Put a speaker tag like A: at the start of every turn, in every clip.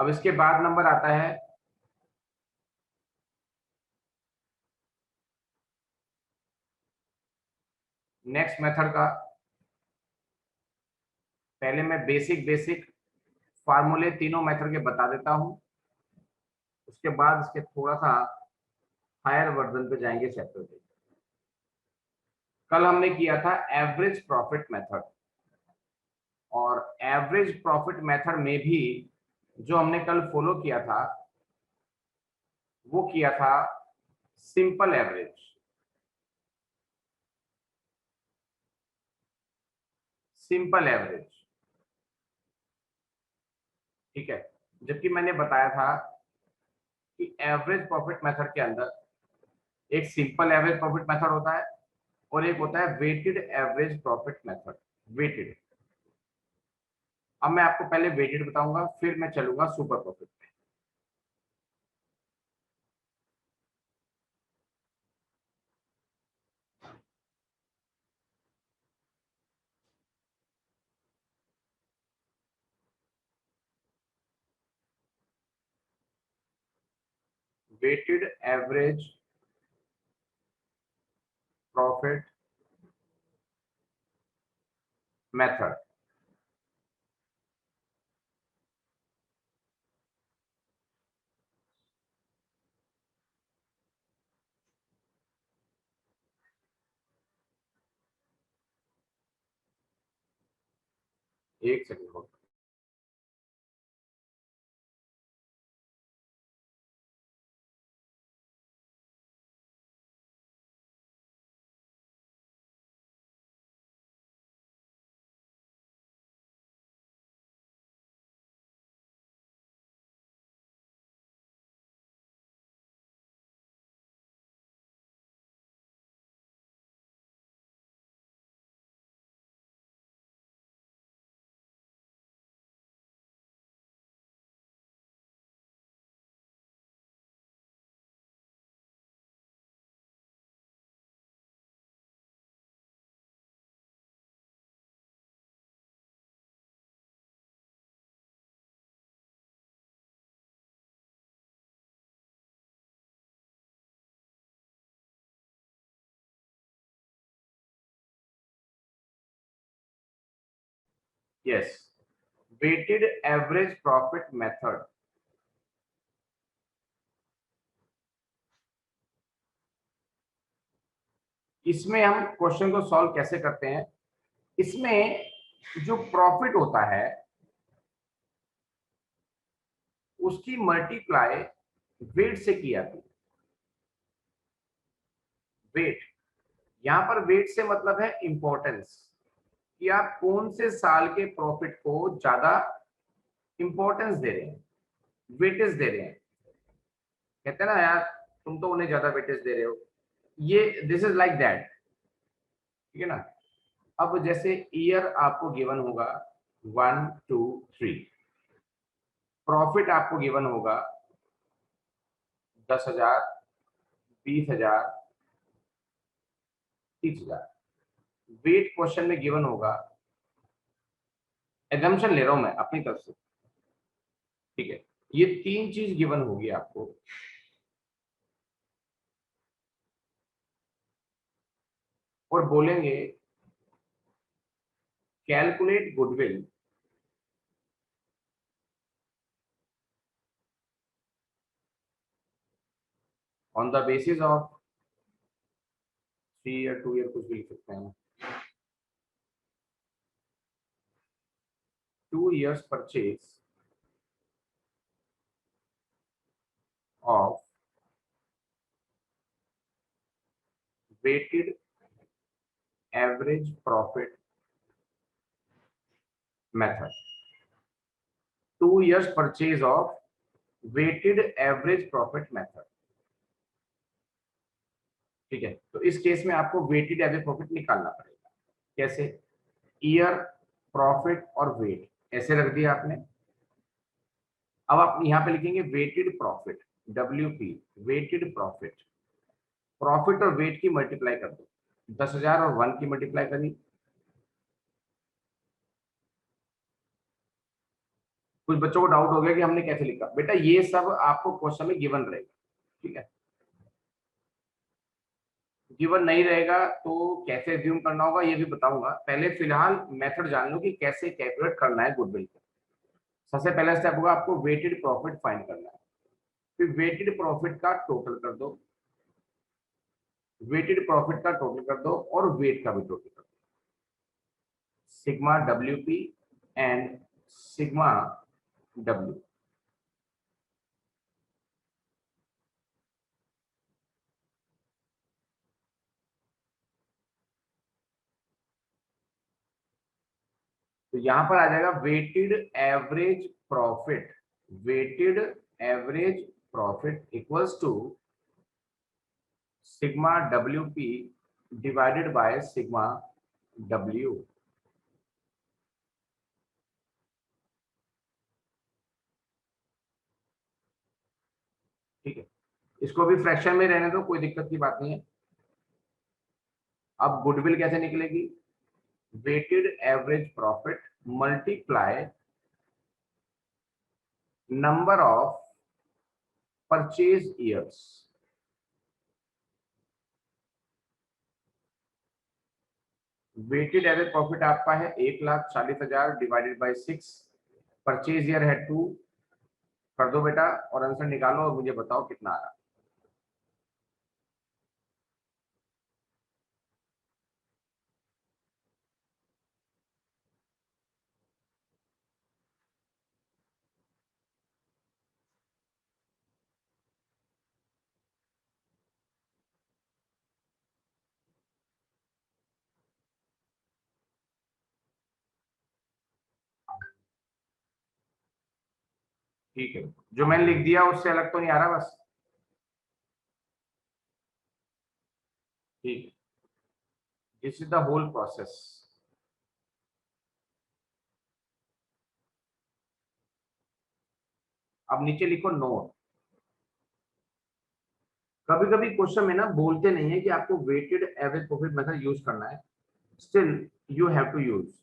A: अब इसके बाद नंबर आता है नेक्स्ट मेथड का। पहले मैं बेसिक फार्मूले तीनों मेथड के बता देता हूं, उसके बाद इसके थोड़ा सा हायर वर्जन पे जाएंगे चैप्टर पे। कल हमने किया था एवरेज प्रॉफिट मेथड, और एवरेज प्रॉफिट मेथड में भी जो हमने कल फॉलो किया था वो किया था सिंपल एवरेज। सिंपल एवरेज, ठीक है। जबकि मैंने बताया था कि एवरेज प्रॉफिट मेथड के अंदर एक सिंपल एवरेज प्रॉफिट मेथड होता है और एक होता है weighted average profit method. Weighted. अब मैं आपको पहले वेटेड बताऊंगा, फिर मैं चलूंगा सुपर प्रॉफिट पे। Weighted average profit method. एक सेकंड हो। Yes, weighted average profit method. इसमें हम क्वेश्चन को सॉल्व कैसे करते हैं? इसमें जो प्रॉफिट होता है उसकी मल्टीप्लाई वेट से की जाती है। वेट, यहां पर वेट से मतलब है इंपॉर्टेंस, कि आप कौन से साल के प्रॉफिट को ज्यादा इंपॉर्टेंस दे रहे हैं, वेटेज दे रहे हैं। कहते हैं ना यार, तुम तो उन्हें ज्यादा वेटेज दे रहे हो, ये दिस इज लाइक दैट, ठीक है ना। अब जैसे ईयर आपको गिवन होगा 1 2 3, प्रॉफिट आपको गिवन होगा 10,000, 20,000, 30,000। वेट क्वेश्चन में गिवन होगा, एजम्पशन ले रहा हूं मैं अपनी तरफ से, ठीक है। ये तीन चीज गिवन होगी आपको, और बोलेंगे calculate goodwill on the basis of 3 year 2 year, कुछ भी लिख सकते हैं। 2 years purchase of weighted average profit method. 2 years purchase of weighted average profit method, ठीक है। तो इस केस में आपको वेटेड एवरेज प्रॉफिट निकालना पड़ेगा। कैसे? ईयर, प्रॉफिट और वेट ऐसे रख दिया आपने। अब आप यहाँ पे लिखेंगे weighted profit, WP, weighted profit. Profit और वेट की मल्टीप्लाई कर दो, 10,000 और 1 की मल्टीप्लाई करी कुछ बच्चों को डाउट हो गया कि हमने कैसे लिखा। बेटा ये सब आपको क्वेश्चन में गिवन रहेगा, ठीक है। गिवन नहीं रहेगा तो कैसे एज्यूम करना होगा ये भी बताऊंगा। पहले फिलहाल मेथड जान लो कि कैसे कैलकुलेट करना है गुडविल को। सबसे पहला स्टेप होगा आपको वेटेड प्रॉफिट फाइंड करना है। फिर वेटेड प्रॉफिट का टोटल कर दो, वेटेड प्रॉफिट का टोटल कर दो और वेट का भी टोटल कर दो। Sigma WP and sigma W। तो यहां पर आ जाएगा weighted average profit, weighted average profit equals to sigma WP divided by sigma W। ठीक है, इसको भी फ्रैक्शन में रहने दो, कोई दिक्कत की बात नहीं है। अब गुडविल कैसे निकलेगी? Weighted average profit multiply number of purchase years. Weighted average profit आपका है 1,40,000 डिवाइडेड बाय 6, परचेज ईयर है 2। कर दो बेटा और आंसर निकालो और मुझे बताओ कितना आ रहा है। ठीक है, जो मैंने लिख दिया उससे अलग तो नहीं आ रहा बस? ठीक, this is the whole process. अब नीचे लिखो नोट। कभी कभी क्वेश्चन में ना बोलते नहीं है कि आपको weighted average profit method use करना है, still you have to use.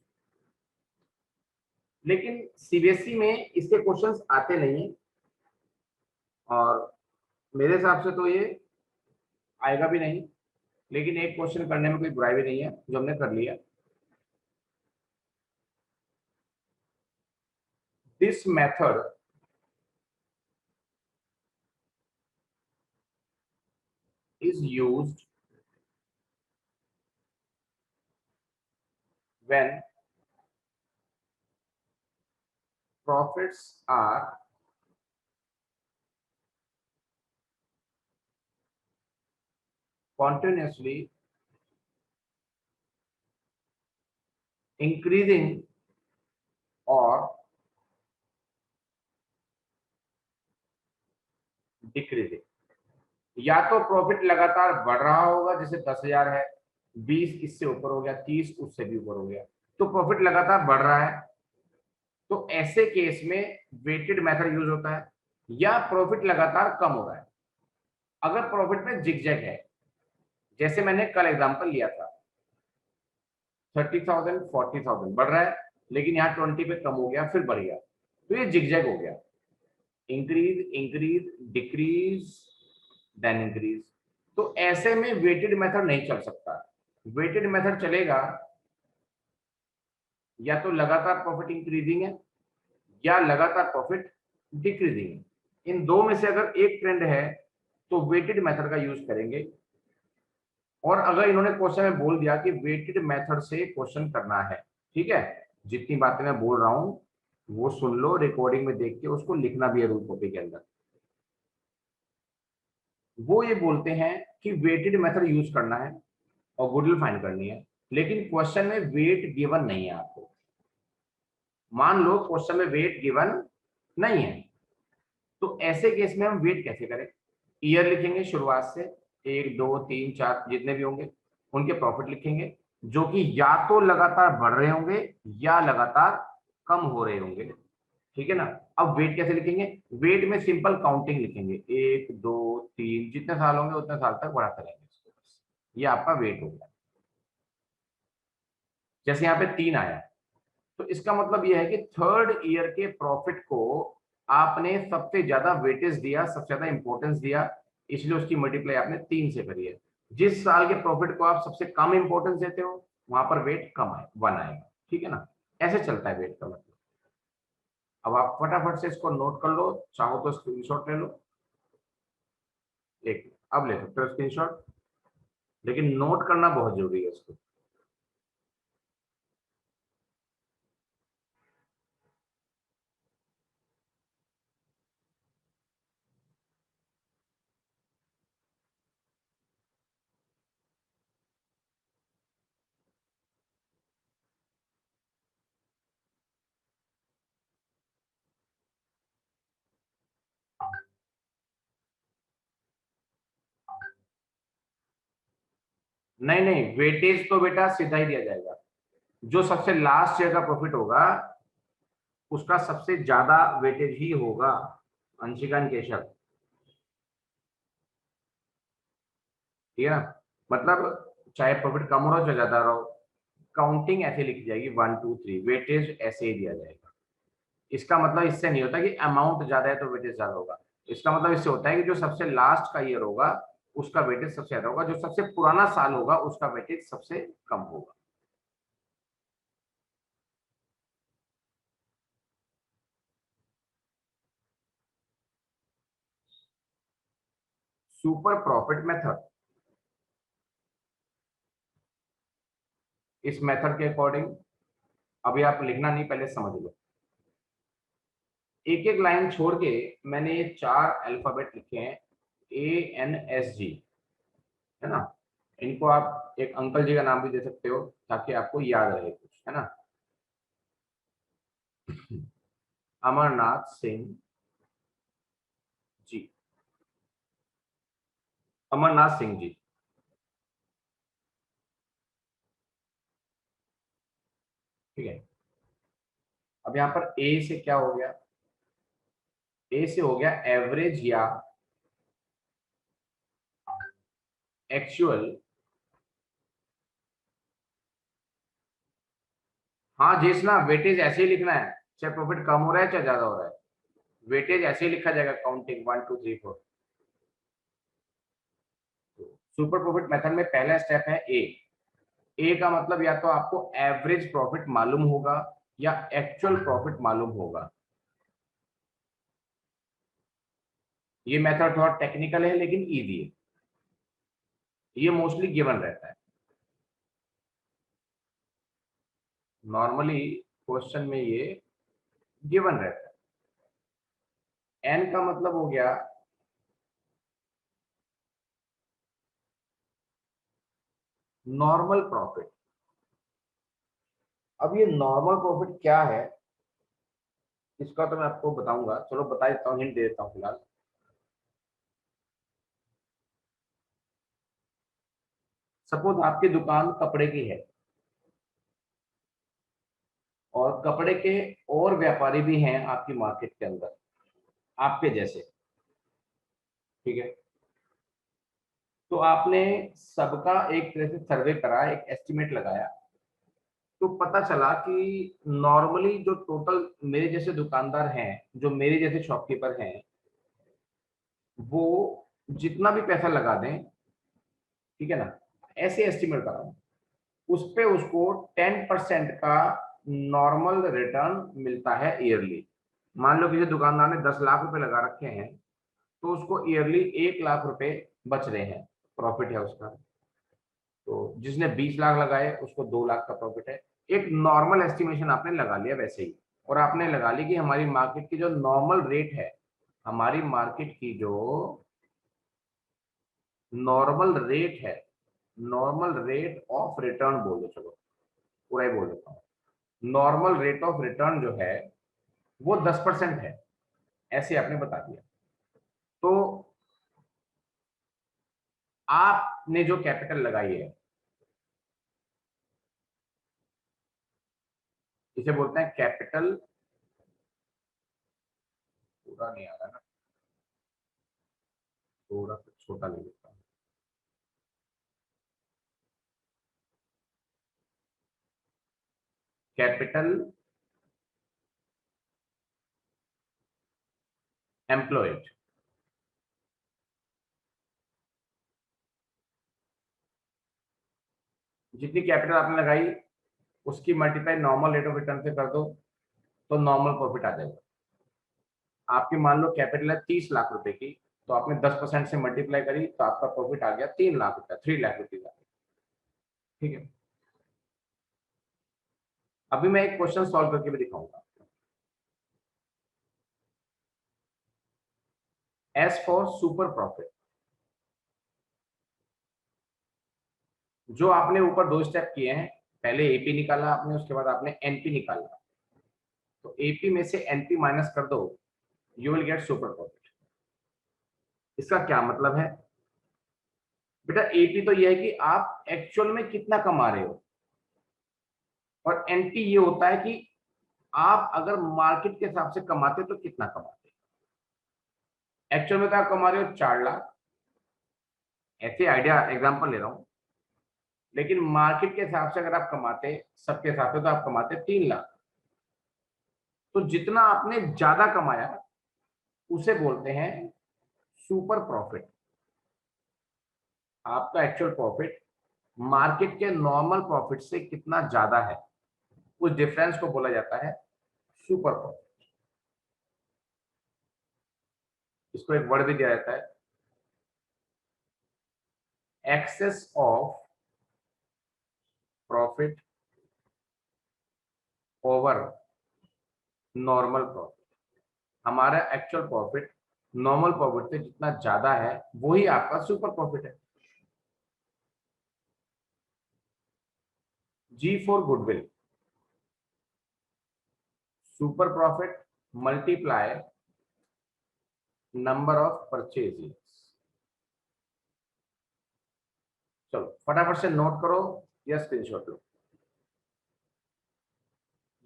A: लेकिन सीबीएसई में इसके क्वेश्चंस आते नहीं है और मेरे हिसाब से तो ये आएगा भी नहीं। लेकिन एक क्वेश्चन करने में कोई बुराई भी नहीं है जो हमने कर लिया। This method is used when profits are continuously increasing or decreasing। या तो प्रॉफिट लगातार बढ़ रहा होगा, जैसे 10,000 है, 20 इससे ऊपर हो गया, 30 उससे भी ऊपर हो गया, तो प्रॉफिट लगातार बढ़ रहा है, तो ऐसे केस में वेटेड मेथड यूज होता है। या प्रॉफिट लगातार कम हो रहा है, अगर प्रॉफिट में जिगजैग है, जैसे मैंने कल एग्जांपल लिया था 30,000 40,000 बढ़ रहा है, लेकिन यहाँ 20 पे कम हो गया फिर बढ़ गया, तो ये जिगजैग हो गया, increase increase decrease then increase. तो ऐसे में वेटेड मेथड नहीं चल सकता। वेटेड मेथड चलेगा या तो लगातार प्रॉफिट इंक्रीजिंग है या लगातार प्रॉफिट डिक्रीजिंग है। इन दो में से अगर एक ट्रेंड है तो वेटेड मेथड का यूज करेंगे। और अगर इन्होंने क्वेश्चन में बोल दिया कि वेटेड मेथड से क्वेश्चन करना है, ठीक है, जितनी बातें मैं बोल रहा हूं वो सुन लो, रिकॉर्डिंग में देख के उसको लिखना भी है रूल कॉपी के अंदर। वो ये बोलते हैं कि वेटेड मेथड यूज करना है और गुडविल फाइंड करनी है, लेकिन क्वेश्चन में वेट गिवन नहीं है आपको। मान लो क्वेश्चन में वेट गिवन नहीं है, तो ऐसे केस में हम वेट कैसे करें? ईयर लिखेंगे शुरुआत से, 1 2 3 4 जितने भी होंगे उनके प्रॉफिट लिखेंगे, जो कि या तो लगातार बढ़ रहे होंगे या लगातार कम हो रहे होंगे, ठीक है ना। अब वेट कैसे लिखेंगे? वेट में सिंपल काउंटिंग लिखेंगे, 1 2 3, जितने साल होंगे उतने साल तक बढ़ाते रहेंगे इसको, बस। ये आपका वेट होगा। जैसे यहाँ पे 3 आया, तो इसका मतलब यह है कि थर्ड ईयर के प्रॉफिट को आपने सबसे ज्यादा वेटेज दिया, सबसे ज्यादा इंपॉर्टेंस दिया, इसलिए उसकी मल्टीप्लाई आपने 3 से करी है। जिस साल के प्रॉफिट को आप सबसे कम इंपॉर्टेंस देते हो वहां पर वेट कम आए 1 आएगा, ठीक है ना। ऐसे चलता है वेट का मतलब। अब आप फटाफट से इसको नोट कर लो, चाहो तो स्क्रीनशॉट ले लो, एक अब ले सकते हो स्क्रीनशॉट, लेकिन नोट करना बहुत जरूरी है इसको। नहीं नहीं, वेटेज तो बेटा सीधा ही दिया जाएगा। जो सबसे लास्ट ईयर का प्रॉफिट होगा उसका सबसे ज्यादा वेटेज ही होगा। अंशिका and केशव, ठीक है ना। मतलब चाहे प्रॉफिट कम हो रहा हो चाहे ज्यादा रहो, काउंटिंग ऐसे लिखी जाएगी 1 2 3, वेटेज ऐसे ही दिया जाएगा। इसका मतलब इससे नहीं होता कि अमाउंट ज्यादा है तो वेटेज ज्यादा होगा। इसका मतलब इससे होता है कि जो सबसे लास्ट का ईयर होगा उसका वेटेज सबसे ज्यादा होगा, जो सबसे पुराना साल होगा उसका वेटेज सबसे कम होगा। सुपर प्रॉफिट मेथड, इस मेथड के अकॉर्डिंग अभी आप लिखना नहीं, पहले समझ लो। एक एक लाइन छोड़ के मैंने ये 4 अल्फाबेट लिखे हैं, ANSG, है ना। इनको आप एक अंकल जी का नाम भी दे सकते हो ताकि आपको याद रहे कुछ, है ना। अमरनाथ सिंह जी, अमरनाथ सिंह जी, ठीक है। अब यहाँ पर ए से क्या हो गया, ए से हो गया एवरेज या एक्चुअल। हाँ जिसना वेटेज ऐसे ही लिखना है, चाहे प्रॉफिट कम हो रहा है चाहे ज्यादा हो रहा है, वेटेज ऐसे ही लिखा जाएगा, काउंटिंग 1 2 3 4। सुपर प्रॉफिट मेथड में पहला स्टेप है ए। ए का मतलब या तो आपको एवरेज प्रॉफिट मालूम होगा या एक्चुअल प्रॉफिट मालूम होगा। ये मेथड थोड़ा टेक्निकल है लेकिन इजी है, ये मोस्टली गिवन रहता है। नॉर्मली क्वेश्चन में ये गिवन रहता है। एन का मतलब हो गया नॉर्मल प्रॉफिट। अब ये नॉर्मल प्रॉफिट क्या है इसका तो मैं आपको बताऊंगा, चलो बता देता हूँ, हिंट दे देता हूँ फिलहाल। सपोज आपकी दुकान कपड़े की है और कपड़े के और व्यापारी भी हैं आपकी मार्केट के अंदर, आपके जैसे, ठीक है। तो आपने सबका एक तरह से सर्वे करा, एक एस्टिमेट लगाया, तो पता चला कि नॉर्मली जो टोटल मेरे जैसे दुकानदार हैं, जो मेरे जैसे शॉपकीपर हैं, वो जितना भी पैसा लगा दें, ठीक है ना, ऐसे एस्टिमेट करा हूं, उस पे उसको 10% का नॉर्मल रिटर्न मिलता है ईयरली। मान लो किसी दुकानदार ने 10 लाख रुपए लगा रखे हैं, तो उसको ईयरली 1 लाख रुपए बच रहे हैं, प्रॉफिट है उसका। तो जिसने 20 लाख लगाए उसको 2 लाख का प्रॉफिट है। एक नॉर्मल एस्टिमेशन आपने लगा लिया वैसे ही, और आपने लगा ली कि हमारी मार्केट की जो नॉर्मल रेट है, हमारी मार्केट की जो नॉर्मल रेट है, नॉर्मल रेट ऑफ रिटर्न बोल दो, चलो पूरा ही बोल देता हूँ, नॉर्मल रेट ऑफ रिटर्न जो है वो 10% है, ऐसे आपने बता दिया। तो आपने जो कैपिटल लगाई है इसे बोलते हैं कैपिटल, पूरा नहीं आ रहा ना, थोड़ा सा छोटा ले लेता हूँ। Capital employed. जितनी कैपिटल आपने लगाई उसकी multiply normal rate of return से कर दो तो नॉर्मल प्रॉफिट आ जाएगा। आपकी मान लो कैपिटल है 30 लाख रुपए की, तो आपने 10% से मल्टीप्लाई करी तो आपका प्रॉफिट आ गया 3 लाख रुपया, 3 लाख रुपीज आ गया। ठीक है, अभी मैं एक क्वेश्चन सॉल्व करके भी दिखाऊंगा। एज फॉर सुपर प्रॉफिट, जो आपने ऊपर दो स्टेप किए हैं, पहले एपी निकाला आपने, उसके बाद आपने एनपी निकाला, तो एपी में से एनपी माइनस कर दो, you will get super profit. इसका क्या मतलब है बेटा? एपी तो यह है कि आप एक्चुअल में कितना कमा रहे हो, और एनपी ये होता है कि आप अगर मार्केट के हिसाब से कमाते तो कितना कमाते। एक्चुअल में तो आप कमा रहे हो 4 लाख, ऐसे आइडिया एग्जांपल ले रहा हूं, लेकिन मार्केट के हिसाब से अगर आप कमाते सबके हिसाब से तो आप कमाते 3 लाख। तो जितना आपने ज्यादा कमाया उसे बोलते हैं सुपर प्रॉफिट। आपका एक्चुअल प्रॉफिट मार्केट के नॉर्मल प्रॉफिट से कितना ज्यादा है, उस डिफरेंस को बोला जाता है सुपर प्रॉफिट। इसको एक वर्ड भी दिया जाता है, excess of profit over normal profit. हमारा एक्चुअल प्रॉफिट नॉर्मल प्रॉफिट से जितना ज्यादा है वही आपका सुपर प्रॉफिट है। G for goodwill, super profit multiply number of purchases. चलो फटाफट से नोट करो या स्क्रीनशॉट लो।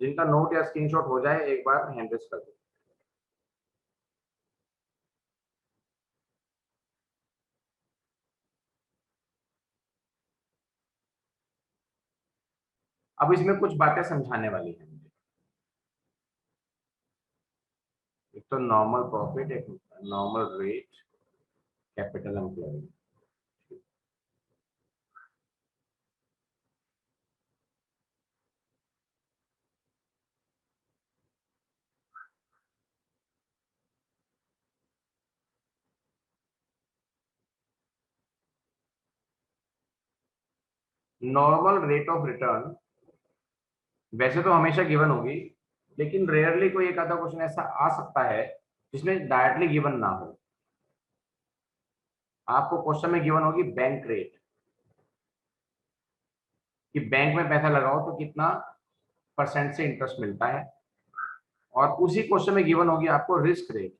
A: जिनका नोट या स्क्रीनशॉट हो जाए एक बार हैंड रेस कर दो। अब इसमें कुछ बातें समझाने वाली हैं मुझे। एक तो नॉर्मल प्रॉफिट, एक normal rate, capital employed. Normal rate of return वैसे तो हमेशा गिवन होगी, लेकिन रेयरली कोई एक आधा क्वेश्चन ऐसा आ सकता है जिसमें डायरेक्टली गिवन ना हो। आपको क्वेश्चन में गिवन होगी बैंक रेट, कि बैंक में पैसा लगाओ तो कितना परसेंट से इंटरेस्ट मिलता है, और उसी क्वेश्चन में गिवन होगी आपको रिस्क रेट।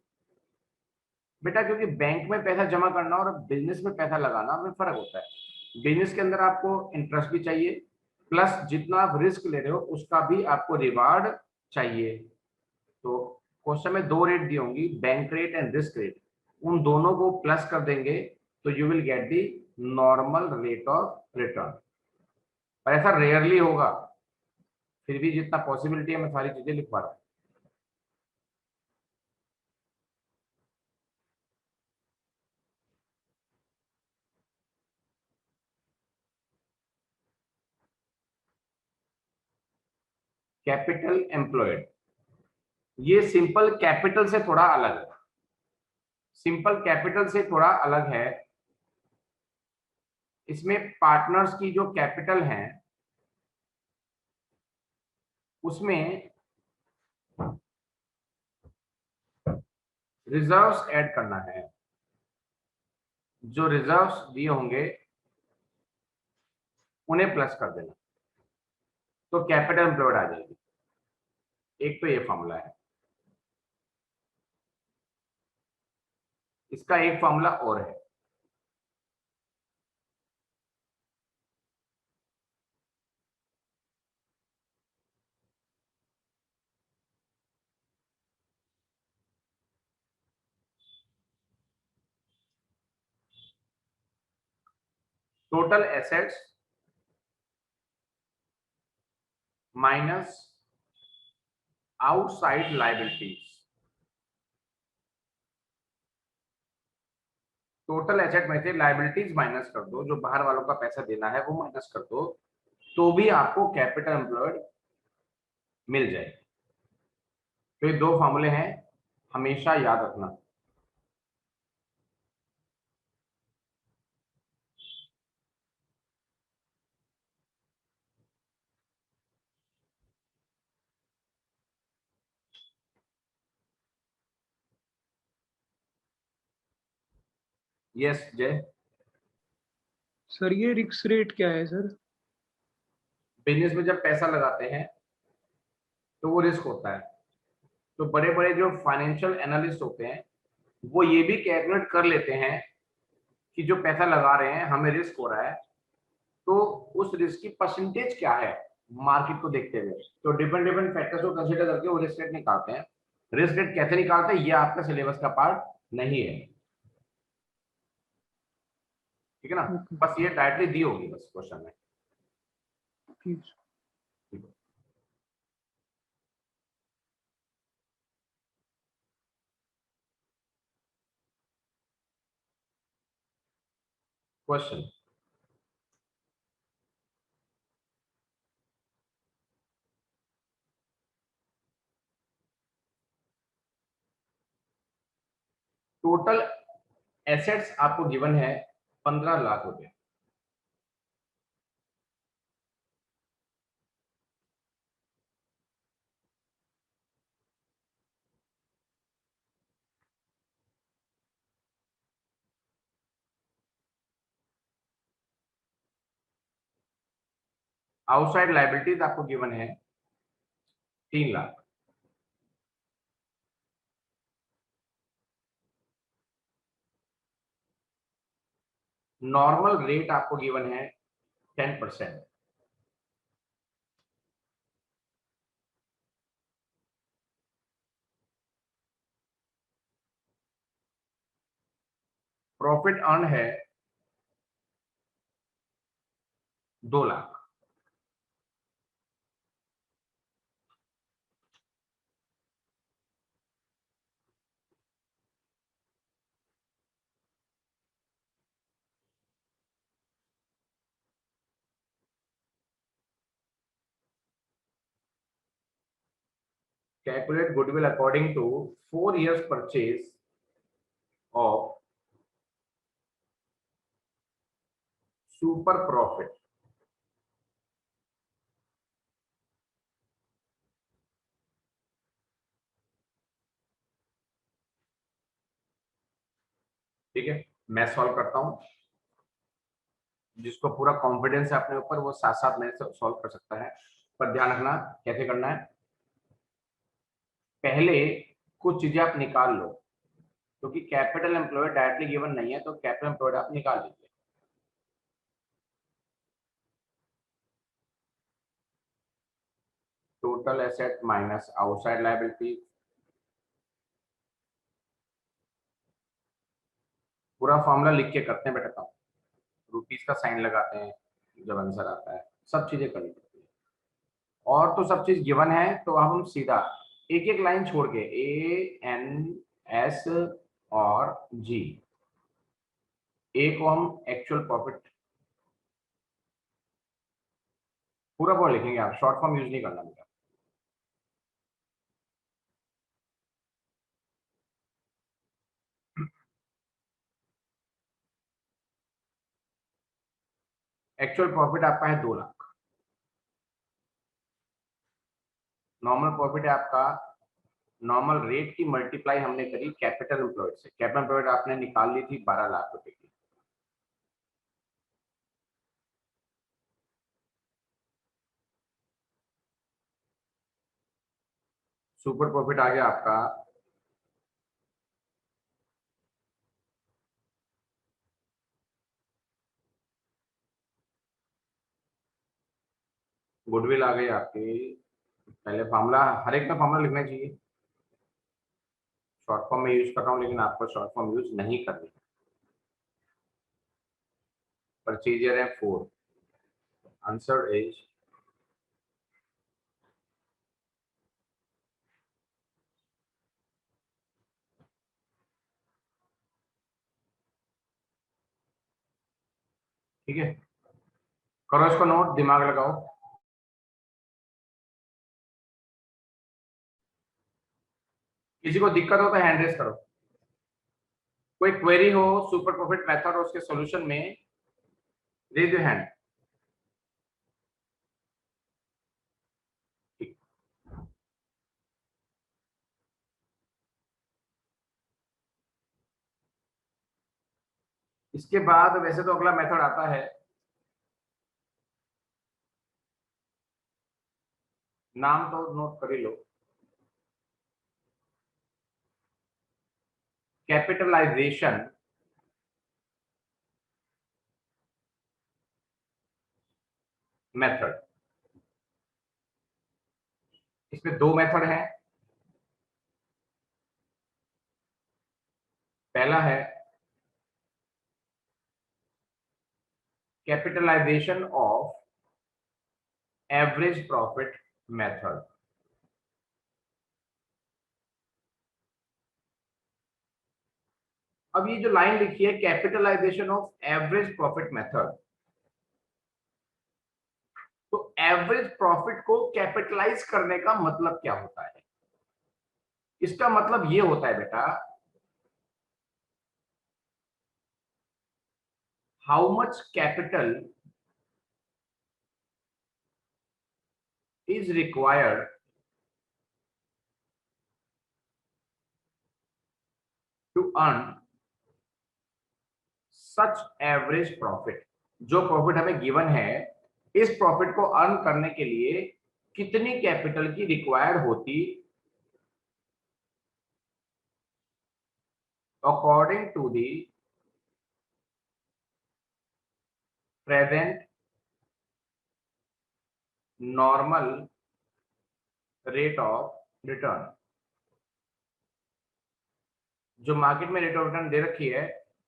A: बेटा क्योंकि बैंक में पैसा जमा करना और बिजनेस में पैसा लगाना में फर्क होता है। बिजनेस के अंदर आपको इंटरेस्ट भी चाहिए, प्लस जितना आप रिस्क ले रहे हो उसका भी आपको रिवार्ड चाहिए। तो क्वेश्चन में दो रेट दी होंगी, bank rate and risk rate, उन दोनों को प्लस कर देंगे तो you will get the normal rate of return. पर ऐसा रेयरली होगा, फिर भी जितना पॉसिबिलिटी है मैं सारी चीजें लिखवा रहा हूँ। कैपिटल एम्प्लॉयड, ये सिंपल कैपिटल से थोड़ा अलग है। सिंपल कैपिटल से थोड़ा अलग है। इसमें पार्टनर्स की जो कैपिटल है उसमें रिजर्व्स ऐड करना है। जो रिजर्व्स दिए होंगे उन्हें प्लस कर देना, तो कैपिटल एम्प्लॉयड आ जाएगी। एक तो ये फॉर्मूला है। इसका एक फॉर्मूला और है, total assets minus outside liabilities. Total asset में से लायबिलिटीज माइनस कर दो, जो बाहर वालों का पैसा देना है वो माइनस कर दो, तो भी आपको कैपिटल एम्प्लॉयड मिल जाएगी। तो ये दो फॉर्मूले हैं, हमेशा याद रखना। यस जय।
B: सर ये रिस्क रेट क्या है सर?
A: बिजनेस में जब पैसा लगाते हैं तो वो रिस्क होता है। तो बड़े बड़े जो फाइनेंशियल एनालिस्ट होते हैं वो ये भी कैलकुलेट कर लेते हैं कि जो पैसा लगा रहे हैं हमें रिस्क हो रहा है, तो उस रिस्क की परसेंटेज क्या है मार्केट को देखते हुए। तो डिफरेंट डिफरेंट फैक्टर्स को कंसीडर करके वो रिस्क रेट निकालते हैं। रिस्क रेट कैसे निकालते हैं ये आपका सिलेबस का पार्ट नहीं है, ठीक है ना।
B: ओके
A: बस ये डायरेक्टली दी होगी बस क्वेश्चन में।
B: ठीक।
A: क्वेश्चन, टोटल एसेट्स आपको गिवन है 15 लाख रुपए। आउटसाइड लाइबिलिटीज आपको गिवन है 3 लाख। नॉर्मल रेट आपको गिवन है 10%। प्रॉफिट अर्न है 2 lakh. Calculate goodwill according to 4 years purchase of super profit. ठीक है, मैं सॉल्व करता हूं। जिसको पूरा कॉन्फिडेंस है अपने ऊपर वो साथ साथ मेरे से सॉल्व कर सकता है। पर ध्यान रखना कैसे करना है। पहले कुछ चीजें आप निकाल लो, क्योंकि कैपिटल एम्प्लॉयड डायरेक्टली गिवन नहीं है, तो कैपिटल एम्प्लॉयड आप निकाल लीजिए। Total asset minus outside liability, पूरा फॉर्मूला लिख के करते हैं बेटा काम। रुपीस का साइन लगाते हैं जब आंसर आता है, सब चीजें करनी पड़ती है। और तो सब चीज गिवन है, तो अब हम सीधा एक एक लाइन छोड़ के ए एन एस और जी, ए को हम एक्चुअल प्रॉफिट पूरा पूरा लिखेंगे। आप शॉर्ट फॉर्म यूज नहीं करना बेटा। एक्चुअल प्रॉफिट आपका है 2 लाख। नॉर्मल प्रॉफिट है आपका, नॉर्मल रेट की मल्टीप्लाई हमने करी कैपिटल एम्प्लॉयड से। कैपिटल एम्प्लॉयड आपने निकाल ली थी 12 लाख रुपए की। सुपर प्रॉफिट आ गया आपका गुडविल आ गई आपकी। पहले फार्मूला, हर एक में फार्मूला लिखना चाहिए। शॉर्ट फॉर्म में यूज कर रहा हूँ लेकिन आपको शॉर्ट फॉर्म यूज नहीं करनी है। परचेजर है 4, आंसर इज ठीक है, करो इसको नोट, दिमाग लगाओ। किसी को दिक्कत हो तो हैंड रेस करो, कोई क्वेरी हो सुपर प्रॉफिट मेथड और उसके सॉल्यूशन में, रेज योर हैंड। इसके बाद वैसे तो अगला मेथड आता है, नाम तो नोट कर ही लो, कैपिटलाइजेशन मेथड। इसमें दो मेथड हैं। पहला है capitalisation of average profit method. अब ये जो लाइन लिखी है capitalisation of average profit method, तो एवरेज प्रॉफिट को कैपिटलाइज करने का मतलब क्या होता है? इसका मतलब ये होता है बेटा, how much capital is required to earn such average profit। जो प्रॉफिट हमें गिवन है, इस प्रॉफिट को अर्न करने के लिए कितनी कैपिटल की रिक्वायर्ड होती according to the present normal rate of return. जो मार्केट में रेट ऑफ रिटर्न दे रखी है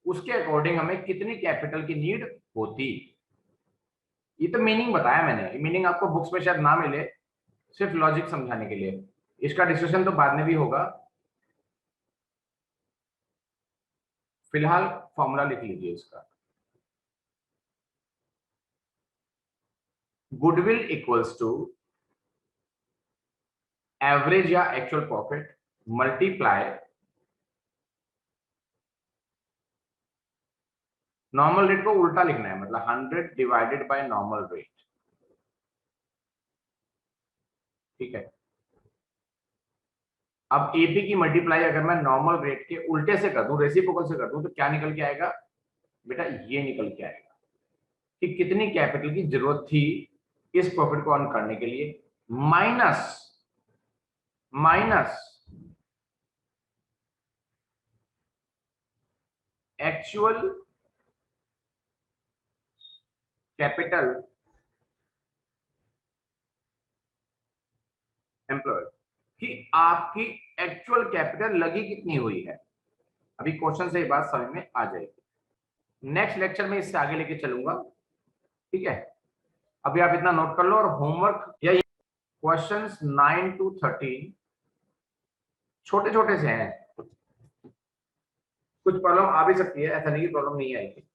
A: उसके अकॉर्डिंग हमें कितनी कैपिटल की नीड होती। ये तो मीनिंग बताया मैंने, मीनिंग आपको बुक्स में शायद ना मिले, सिर्फ लॉजिक समझाने के लिए। इसका डिस्कशन तो बाद में भी होगा, फिलहाल फॉर्मूला लिख लीजिए इसका। गुडविल इक्वल्स टू एवरेज या actual profit multiply normal rate को उल्टा लिखना है, मतलब 100 डिवाइडेड बाय नॉर्मल रेट। ठीक है, अब एपी की मल्टीप्लाई अगर मैं नॉर्मल रेट के उल्टे से कर दूं, रेसिप्रोकल से कर दूं, तो क्या निकल के आएगा बेटा? ये निकल के आएगा कि कितनी कैपिटल की जरूरत थी इस प्रॉफिट को अर्न करने के लिए, माइनस एक्चुअल कैपिटल एम्प्लॉयड, कि आपकी एक्चुअल कैपिटल लगी कितनी हुई है। अभी क्वेश्चन से ये बात समझ में आ जाएगी, नेक्स्ट लेक्चर में इससे आगे लेके चलूंगा। ठीक है, अभी आप इतना नोट कर लो, और होमवर्क या क्वेश्चंस 9 to 13 छोटे छोटे से हैं, कुछ प्रॉब्लम आ भी सकती है, ऐसा नहीं कि प्रॉब्लम नहीं आएगी।